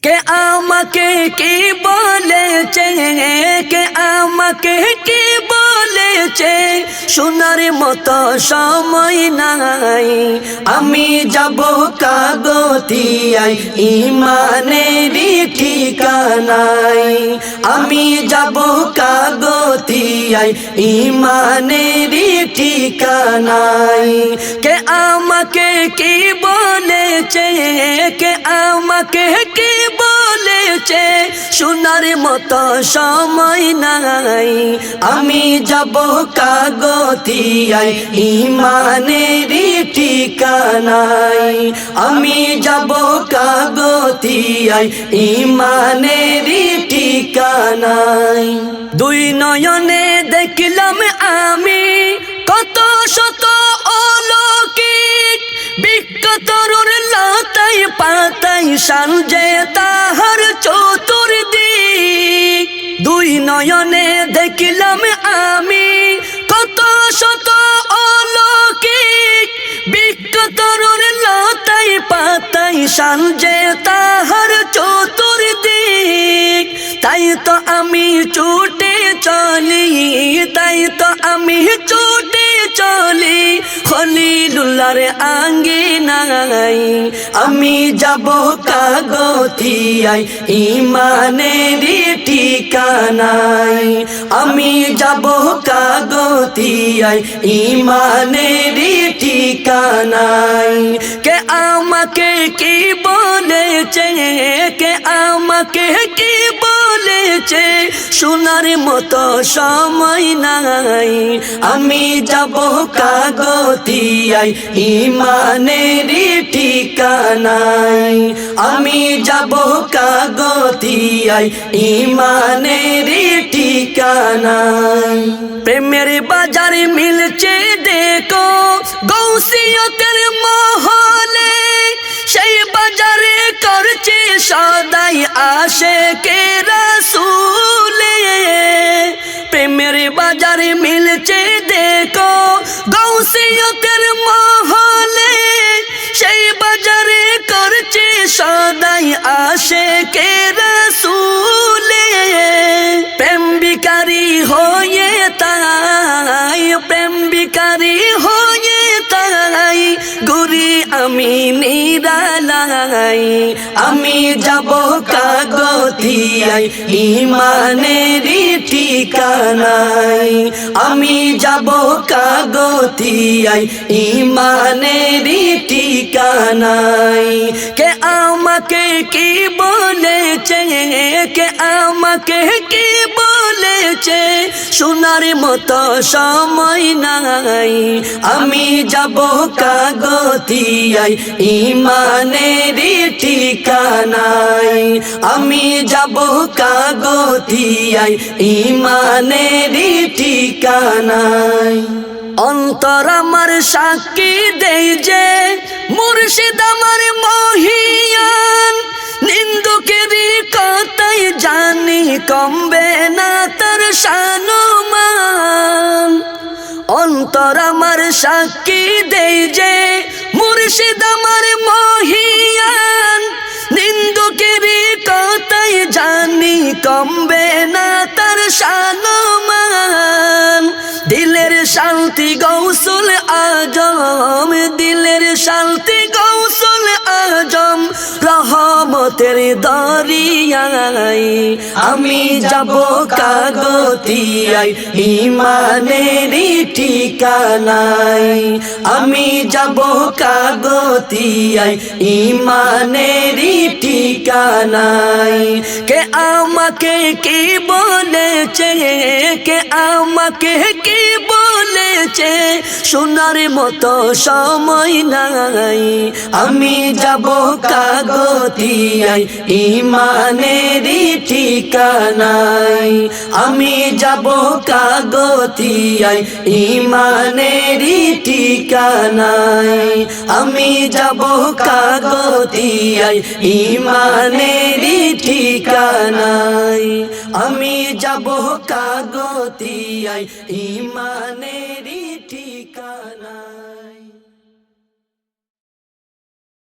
কে আমাকে কি বলেছে, কে আমাকে কি বলেছে, শোনার মতো সময় নাই। আমি যাব কাগতিয়ায় ইমানেরই ঠিকানায়। আমি যাব কাগতিয়ায় ইমানেরই ঠিকানায়। কে আমাকে কি বলেছে, কে আমাকে কি বলেছে, শোনার মতো সময় নাই। আমি যাব কাগতিয়ায় ইমানেরই ঠিকানায়। আমি যাব কাগতিয়ায় ইমানেরই ঠিকানায়। দুই নয়নে দেখলাম আমি কত শত অলৌকিক, বিখ্যাতর লতায় পাতায় সাজে তাহার চতুর্দিক। দুই নয়নে দেখলাম আমি কত শত অলৌকিক, বিখ্যাতর লতায় পাতায় সাজে তাহার চতুর্দিক। তাই তো আমি ছুটে চলি, তাই তো আমি ছুটে চলি খলিলুল্লাহর আঙ্গিনায়। আমি যাব কাগতিয়ায় ইমানেরই ঠিকানায়। আমি যাব কাগতিয়ায় ইমানেরই ঠিকানায়। কে আমাকে কি বলেছে, কে আমাকে কি বলেছে, শোনার মতো সময় নাই। আমি যাব কাগতিয়ায় ইমানেরই ঠিকানায়। আমি যাব কাগতিয়ায় ইমানেরই ঠিকানায়। প্রেমের বাজার মিলছে দেখো গৌসিয়তের মহলে, সেই বাজারে করছে সদাই আশিকে রাসূলে। প্রেমের বাজার মিলছে দেখো গৌসিয়তের মহলে, সেই বাজারে করছে সদাই আশিকে রাসূলে। প্রেম বিকারী হয়ে তাই, প্রেম বিকারী হয়ে তাই ঘুরি আমি নিরালাই। আমি যাব কাগতিয়ায় ইমানেরই ঠিকানায়। আমি যাব কাগতিয়ায় ইমানেরই ঠিকানায়। কে আমাকে কি বলেছে, কে আমাকে কি বলেছে, শোনার মতো সময় নাই। আমি যাব কাগতিয়ায় ইমানেরই ঠিকানায়। আমি যাব কাগতিয়ায় ইমানেরই ঠিকানায়। অন্তর আমার সাক্ষী দেই যে মুর্শিদ আমার মহিয়ান, নিন্দুকেরই কথাই জানি কমবে না তার সম্মান। অন্তর আমার সাক্ষী দেই যে মুর্শিদ আমার মহিয়ান, নিন্দুকেরই কথাই জানি কমবে না তার সম্মান। দিলের শান্তি গৌসুল আজম, দিলের শান্তি গৌসুল আজম রহমতের দরিয়ায়। আমি যাব কাগতিয়ায় ইমানেরই ঠিকানায়। আমি যাব কাগতিয়ায় ইমানেরই ঠিকানায়। কে আমাকে কি বলেছে, কে আমাকে কি বলেছে, শোনার মতো সময় নাই। আমি যাব কাগতিয়ায় ইমানেরই ঠিকানায়। আমি যাব কাগতিয়ায় ইমানেরই ঠিকানায়। আমি যাব কাগতিয়ায় ইমানেরই ঠিকানায়। আমি যাব কাগতিয়ায় ইমানেরই